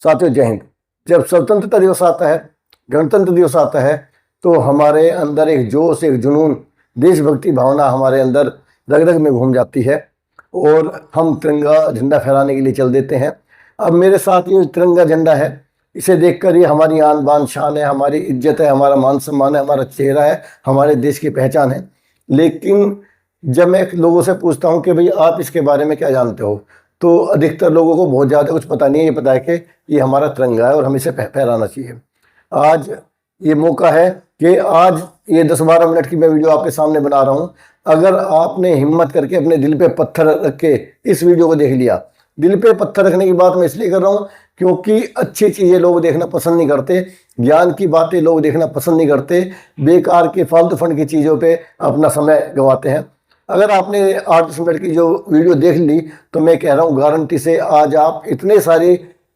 साथियों जय हिंद। जब स्वतंत्रता दिवस आता है, गणतंत्र दिवस आता है, तो हमारे अंदर एक जोश, एक जुनून, देशभक्ति भावना हमारे अंदर रग रग में घूम जाती है और हम तिरंगा झंडा फहराने के लिए चल देते हैं। अब मेरे साथ ये तिरंगा झंडा है, इसे देखकर ये हमारी आन बान शान है, हमारी इज्जत है, हमारा मान सम्मान है, हमारा चेहरा है, हमारे देश की पहचान है। लेकिन जब मैं लोगों से पूछता हूँ कि भाई आप इसके बारे में क्या जानते हो, तो अधिकतर लोगों को बहुत ज़्यादा कुछ पता नहीं है। ये पता है कि ये हमारा तिरंगा है और हमें इसे फहराना चाहिए। आज ये मौका है कि आज ये 10-12 मिनट की मैं वीडियो आपके सामने बना रहा हूँ। अगर आपने हिम्मत करके अपने दिल पे पत्थर रख के इस वीडियो को देख लिया, दिल पे पत्थर रखने की बात मैं इसलिए कर रहा हूँ क्योंकि अच्छी चीज़ें लोग देखना पसंद नहीं करते, ज्ञान की बातें लोग देखना पसंद नहीं करते, बेकार के फालतू फंड की चीज़ों पे अपना समय गंवाते हैं। अगर आपने 8-10 मिनट की जो वीडियो देख ली तो मैं कह रहा हूँ गारंटी से आज आप इतने सारी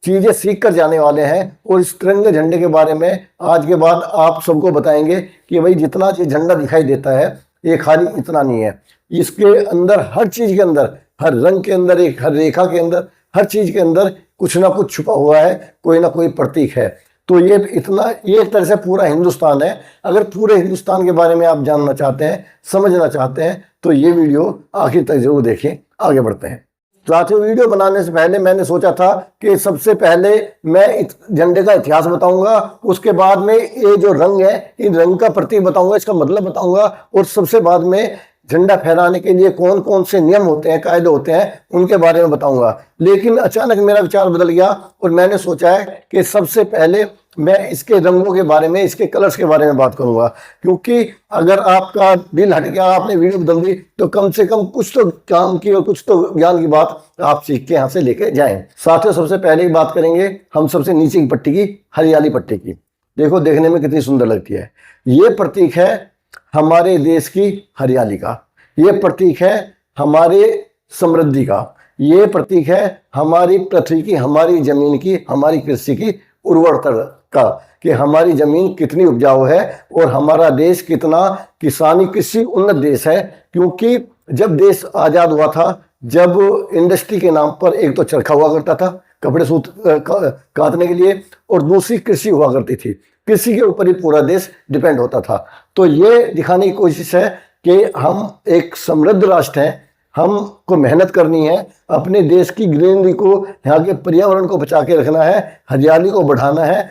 चीज़ें सीख कर जाने वाले हैं और इस तिरंगे झंडे के बारे में आज के बाद आप सबको बताएंगे कि भाई जितना ये झंडा दिखाई देता है ये खाली इतना नहीं है, इसके अंदर हर चीज़ के अंदर, हर रंग के अंदर, एक हर रेखा के अंदर, हर चीज़ के अंदर कुछ ना कुछ छुपा हुआ है, कोई ना कोई प्रतीक है। तो ये इतना, ये एक तरह से पूरा हिंदुस्तान है। अगर पूरे हिंदुस्तान के बारे में आप जानना चाहते हैं, समझना चाहते हैं, तो ये वीडियो आखिर तक जरूर देखें। आगे बढ़ते हैं। साथियों, वीडियो बनाने से पहले मैंने सोचा था कि सबसे पहले मैं झंडे का इतिहास बताऊंगा, उसके बाद में ये जो रंग है, इन रंग का प्रतीक बताऊंगा, इसका मतलब बताऊंगा, और सबसे बाद में झंडा फहराने के लिए कौन कौन से नियम होते हैं, कायदे होते हैं, उनके बारे में बताऊंगा। लेकिन अचानक मेरा विचार बदल गया और मैंने सोचा है कि सबसे पहले मैं इसके रंगों के बारे में, इसके कलर्स के बारे में बात करूंगा। क्योंकि अगर आपका दिल हट गया, आपने वीडियो बदल दी, तो कम से कम कुछ तो काम की और कुछ तो ज्ञान की बात आप सीख के यहाँ से लेके जाएं। साथियों, सबसे पहले बात करेंगे हम सबसे नीचे की पट्टी की, हरियाली पट्टी की। देखो देखने में कितनी सुंदर लगती है। ये प्रतीक है हमारे देश की हरियाली का, ये प्रतीक है हमारे समृद्धि का, ये प्रतीक है हमारी पृथ्वी की, हमारी जमीन की, हमारी कृषि की उर्वरता का, कि हमारी जमीन कितनी उपजाऊ है और हमारा देश कितना किसानी कृषि उन्नत देश है। क्योंकि जब देश आज़ाद हुआ था, जब इंडस्ट्री के नाम पर एक तो चरखा हुआ करता था कपड़े सूत काटने के लिए, और दूसरी कृषि हुआ करती थी। कृषि के ऊपर ही पूरा देश डिपेंड होता था। तो ये दिखाने की कोशिश है कि हम एक समृद्ध राष्ट्र हैं, हमको मेहनत करनी है, अपने देश की ग्रीनरी को, यहाँ के पर्यावरण को बचा के रखना है, हरियाली को बढ़ाना है,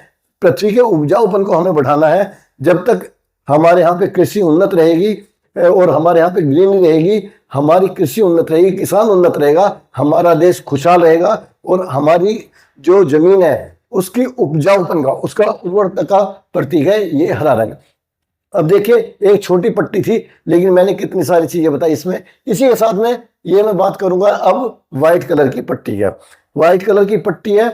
पृथ्वी के उपजाऊपन को हमें बढ़ाना है। जब तक हमारे यहाँ पे कृषि उन्नत रहेगी और हमारे यहाँ पे ग्रीनरी रहेगी, हमारी कृषि उन्नत रहेगी, किसान उन्नत रहेगा, हमारा देश खुशहाल रहेगा और हमारी जो जमीन है उसकी उपजाऊपन का, उसका उर्वरता का प्रतीक है ये हरा रंग। अब देखिए, एक छोटी पट्टी थी लेकिन मैंने कितनी सारी चीजें बताई इसमें। इसी के साथ में ये मैं बात करूंगा अब व्हाइट कलर की पट्टी है। व्हाइट कलर की पट्टी है,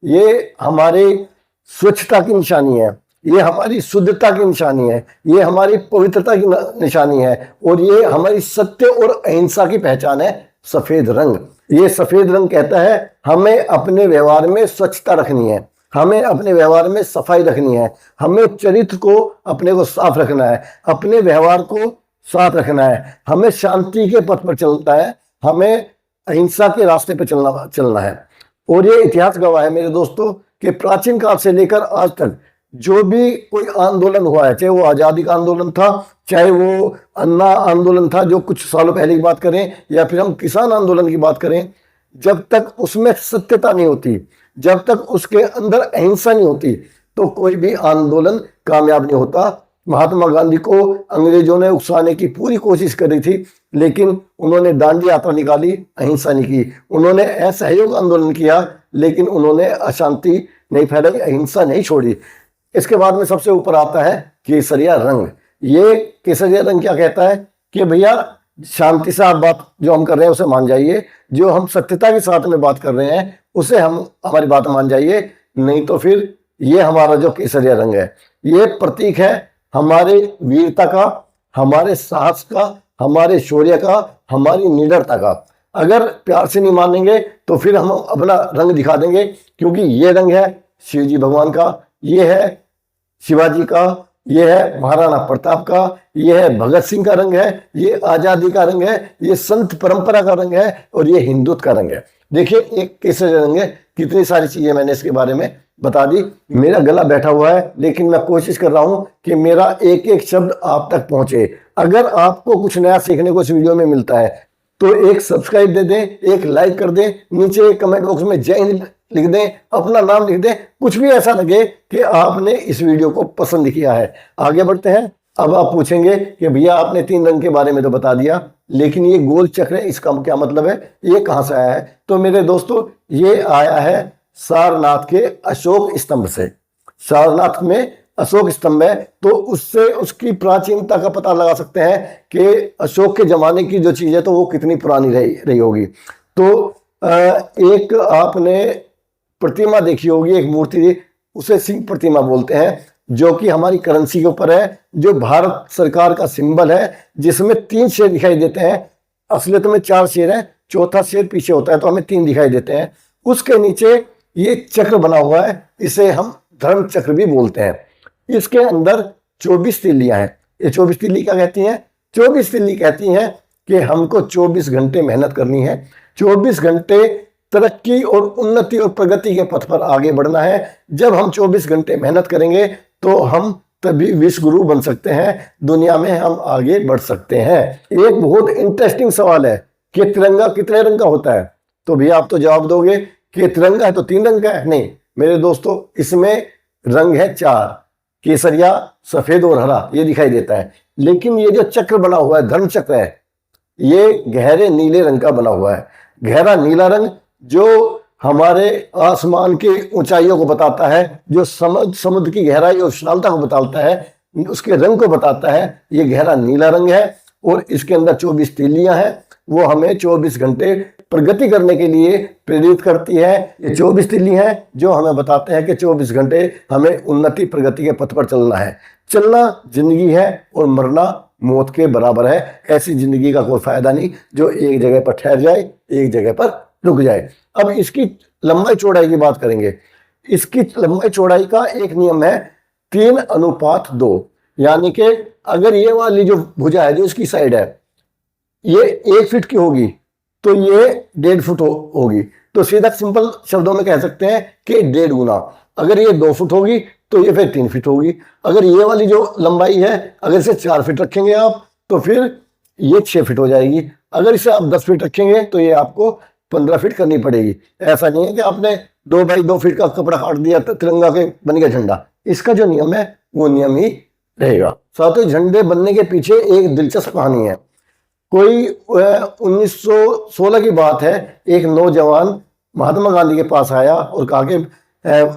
ये हमारे स्वच्छता की निशानी है, ये हमारी शुद्धता की निशानी है, ये हमारी पवित्रता की निशानी है, और ये हमारी सत्य और अहिंसा की पहचान है। सफेद रंग, ये सफेद रंग कहता है हमें अपने व्यवहार में स्वच्छता रखनी है, हमें अपने व्यवहार में सफाई रखनी है, हमें चरित्र को अपने को साफ रखना है, अपने व्यवहार को साफ रखना है, हमें शांति के पथ पर चलना है, हमें अहिंसा के रास्ते पर चलना है। और ये इतिहास गवाह है मेरे दोस्तों कि प्राचीन काल से लेकर आज तक जो भी कोई आंदोलन हुआ है, चाहे वो आज़ादी का आंदोलन था, चाहे वो अन्ना आंदोलन था जो कुछ सालों पहले की बात करें, या फिर हम किसान आंदोलन की बात करें, जब तक उसमें सत्यता नहीं होती, जब तक उसके अंदर अहिंसा नहीं होती, तो कोई भी आंदोलन कामयाब नहीं होता। महात्मा गांधी को अंग्रेजों ने उकसाने की पूरी कोशिश करी थी, लेकिन उन्होंने दांडी यात्रा निकाली, अहिंसा नहीं की। उन्होंने असहयोग आंदोलन किया, लेकिन उन्होंने अशांति नहीं फैलाई, अहिंसा नहीं छोड़ी। इसके बाद में सबसे ऊपर आता है केसरिया रंग। ये केसरिया रंग क्या कहता है कि भैया शांति से आप बात जो हम कर रहे हैं उसे मान जाइए, जो हम सत्यता के साथ में बात कर रहे हैं उसे हम हमारी बात मान जाइए, नहीं तो फिर ये हमारा जो केसरिया रंग है ये प्रतीक है हमारे वीरता का, हमारे साहस का, हमारे शौर्य का, हमारी निडरता का। अगर प्यार से नहीं मानेंगे तो फिर हम अपना रंग दिखा देंगे, क्योंकि ये रंग है शिव जी भगवान का, ये है शिवाजी का, ये है महाराणा प्रताप का, ये है भगत सिंह का रंग है, ये आजादी का रंग है, ये संत परंपरा का रंग है, और ये हिंदुत्व का रंग है। देखिए एक कैसे रंग है, कितनी सारी चीजें मैंने इसके बारे में बता दी। मेरा गला बैठा हुआ है, लेकिन मैं कोशिश कर रहा हूं कि मेरा एक एक शब्द आप तक पहुंचे। अगर आपको कुछ नया सीखने को इस वीडियो में मिलता है तो एक सब्सक्राइब दे दें, एक लाइक कर दें, नीचे कमेंट बॉक्स में जय हिंद लिख दें, अपना नाम लिख दें, कुछ भी ऐसा लगे कि आपने इस वीडियो को पसंद किया है। आगे बढ़ते हैं। अब आप पूछेंगे कि भैया आपने 3 रंग के बारे में तो बता दिया, लेकिन ये गोल चक्र है, इसका क्या मतलब है, ये कहां से आया है? तो मेरे दोस्तों ये आया है सारनाथ के अशोक स्तंभ से। सारनाथ में अशोक स्तंभ है, तो उससे उसकी प्राचीनता का पता लगा सकते हैं कि अशोक के जमाने की जो चीज है तो वो कितनी पुरानी रही होगी। तो एक आपने प्रतिमा देखी होगी, एक मूर्ति, उसे सिंह प्रतिमा बोलते हैं, जो कि हमारी करेंसी के ऊपर है, जो भारत सरकार का सिंबल है, जिसमें 3 शेर दिखाई देते हैं। असलियत में 4 शेर है, चौथा शेर पीछे होता है, तो हमें 3 दिखाई देते हैं। उसके नीचे ये चक्र बना हुआ है, इसे हम धर्म चक्र भी बोलते हैं। इसके अंदर 24 तिल्लियां हैं। ये 24 तिल्ली क्या कहती हैं? 24 तिल्ली कहती हैं कि हमको 24 घंटे मेहनत करनी है, 24 घंटे तरक्की और उन्नति और प्रगति के पथ पर आगे बढ़ना है। जब हम 24 घंटे मेहनत करेंगे तो हम तभी विश्व गुरु बन सकते हैं, दुनिया में हम आगे बढ़ सकते हैं। एक बहुत इंटरेस्टिंग सवाल है कि तिरंगा कितने रंग का होता है? तो भैया आप तो जवाब दोगे कि तिरंगा है तो 3 रंग का है। नहीं मेरे दोस्तों, इसमें रंग है 4, केसरिया, सफेद और हरा, ये दिखाई देता है। लेकिन ये जो चक्र बना हुआ है, धर्म चक्र है, ये गहरे नीले रंग का बना हुआ है। गहरा नीला रंग जो हमारे आसमान की ऊंचाइयों को बताता है, जो समुद्र की गहराई और विशालता को बताता है, उसके रंग को बताता है, ये गहरा नीला रंग है। और इसके अंदर 24 तीलियां हैं, वो हमें 24 घंटे प्रगति करने के लिए प्रेरित करती है। ये 24 तीली हैं जो हमें बताते हैं कि 24 घंटे हमें उन्नति प्रगति के पथ पर चलना है। चलना जिंदगी है और मरना मौत के बराबर है। ऐसी जिंदगी का कोई फायदा नहीं जो एक जगह पर ठहर जाए, एक जगह पर रुक जाए। अब इसकी लंबाई चौड़ाई की बात करेंगे। इसकी लंबाई चौड़ाई का एक नियम है 3:2, यानी कि अगर ये वाली जो भुजा है, जो इसकी साइड है, ये 1 फीट की होगी तो ये 1.5 फुट होगी। तो सीधा सिंपल शब्दों में कह सकते हैं कि 1.5 गुना। अगर ये 2 फुट होगी तो ये फिर 3 फीट होगी। अगर ये वाली जो लंबाई है, अगर इसे 4 फीट रखेंगे आप तो फिर ये 6 फीट हो जाएगी। अगर इसे आप 10 फीट रखेंगे तो ये आपको 15 फीट करनी पड़ेगी। ऐसा नहीं है कि आपने 2 बाई 2 फीट का कपड़ा काट दिया तो तिरंगा के बन गया झंडा। इसका जो नियम है वो नियम ही रहेगा। साथ ही झंडे बनने के पीछे एक दिलचस्प कहानी है। कोई 1916 की बात है, एक नौजवान महात्मा गांधी के पास आया और कहा कि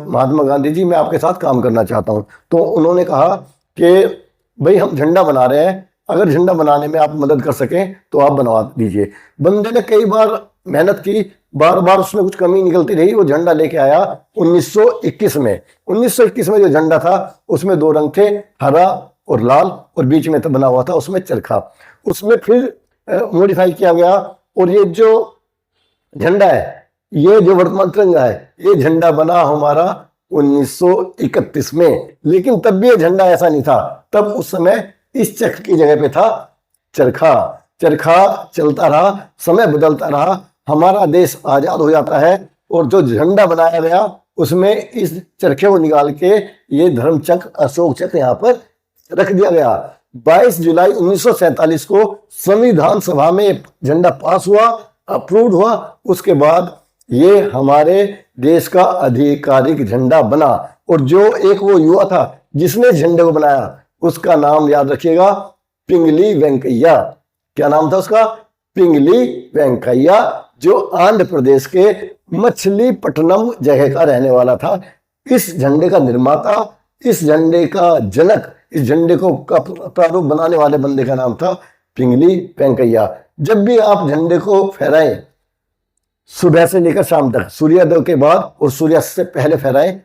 महात्मा गांधी जी मैं आपके साथ काम करना चाहता हूं। तो उन्होंने कहा कि भाई हम झंडा बना रहे हैं, अगर झंडा बनाने में आप मदद कर सकें तो आप बनवा दीजिए। बंदे ने कई बार मेहनत की, बार बार उसमें कुछ कमी निकलती रही। वो झंडा लेके आया 1921 में। 1921 में जो झंडा था उसमें 2 रंग थे, हरा और लाल, और बीच में तो बना हुआ था उसमें चरखा। उसमें फिर मॉडिफाई किया गया और ये जो झंडा है, ये जो वर्तमान तिरंगा है, ये झंडा बना हमारा 1931 में। लेकिन तब भी ये झंडा ऐसा नहीं था, तब उस समय इस चक्र की जगह पे था चरखा। चरखा चलता रहा, समय बदलता रहा, हमारा देश आजाद हो जाता है और जो झंडा बनाया गया उसमें इस चरखे को निकाल के ये धर्म चक्र, अशोक चक्र यहाँ पर रख दिया गया। 22 जुलाई 1947 को संविधान सभा में झंडा पास हुआ, अप्रूव हुआ। उसके बाद ये हमारे देश का आधिकारिक झंडा बना। और जो एक वो युवा था जिसने झंडे को बनाया, उसका नाम याद रखिएगा, पिंगली वेंकैया। क्या नाम था उसका? पिंगली वेंकैया, जो आंध्र प्रदेश के मछलीपट्टनम जगह का रहने वाला था। इस झंडे का निर्माता, इस झंडे का जनक, इस झंडे को प्रारूप बनाने वाले बंदे का नाम था पिंगली वेंकैया। जब भी आप झंडे को फहराएं, सुबह से लेकर शाम तक, सूर्योदय के बाद और सूर्यास्त से पहले फहराएं।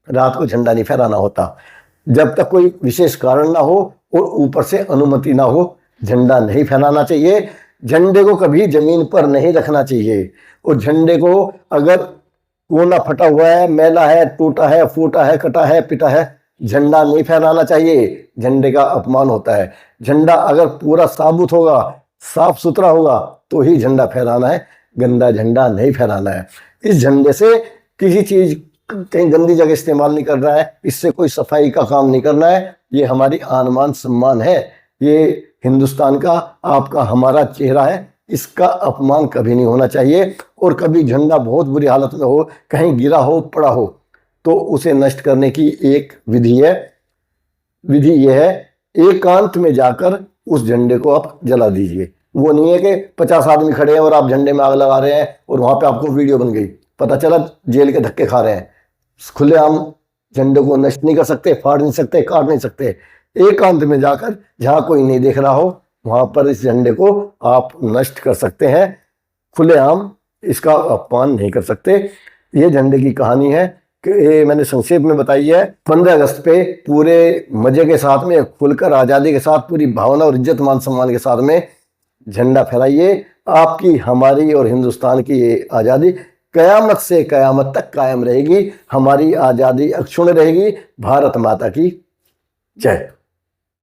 रात को झंडा नहीं फहराना होता। जब तक कोई विशेष कारण ना हो और ऊपर से अनुमति ना हो, झंडा नहीं फहराना चाहिए। झंडे को कभी जमीन पर नहीं रखना चाहिए। और झंडे को अगर कोना फटा हुआ है, मैला है, टूटा है, फूटा है, कटा है, पिटा है, झंडा नहीं फहराना चाहिए, झंडे का अपमान होता है। झंडा अगर पूरा साबुत होगा, साफ सुथरा होगा तो ही झंडा फहराना है, गंदा झंडा नहीं फहराना है। इस झंडे से किसी चीज कहीं गंदी जगह इस्तेमाल नहीं कर रहा है, इससे कोई सफाई का काम नहीं करना है। ये हमारी आन मान सम्मान है, ये हिंदुस्तान का, आपका, हमारा चेहरा है, इसका अपमान कभी नहीं होना चाहिए। और कभी झंडा बहुत बुरी हालत में हो, कहीं गिरा हो, पड़ा हो, तो उसे नष्ट करने की एक विधि है। विधि यह है, एकांत में जाकर उस झंडे को आप जला दीजिए। वो नहीं है कि 50 आदमी खड़े हैं और आप झंडे में आग लगा रहे हैं और वहां पे आपको वीडियो बन गई, पता चला जेल के धक्के खा रहे हैं। खुलेआम झंडे को नष्ट नहीं कर सकते, फाड़ नहीं सकते, काट नहीं सकते। एकांत में जाकर जहां कोई नहीं देख रहा हो वहां पर इस झंडे को आप नष्ट कर सकते हैं, खुलेआम इसका अपमान नहीं कर सकते। ये झंडे की कहानी है कि ये मैंने संक्षेप में बताई है। 15 अगस्त पे पूरे मजे के साथ में, खुलकर, आज़ादी के साथ, पूरी भावना और इज्जत मान सम्मान के साथ में झंडा फहराइए। आपकी, हमारी और हिंदुस्तान की ये आज़ादी कयामत से कयामत तक कायम रहेगी। हमारी आज़ादी अक्षुण्ण रहेगी। भारत माता की जय।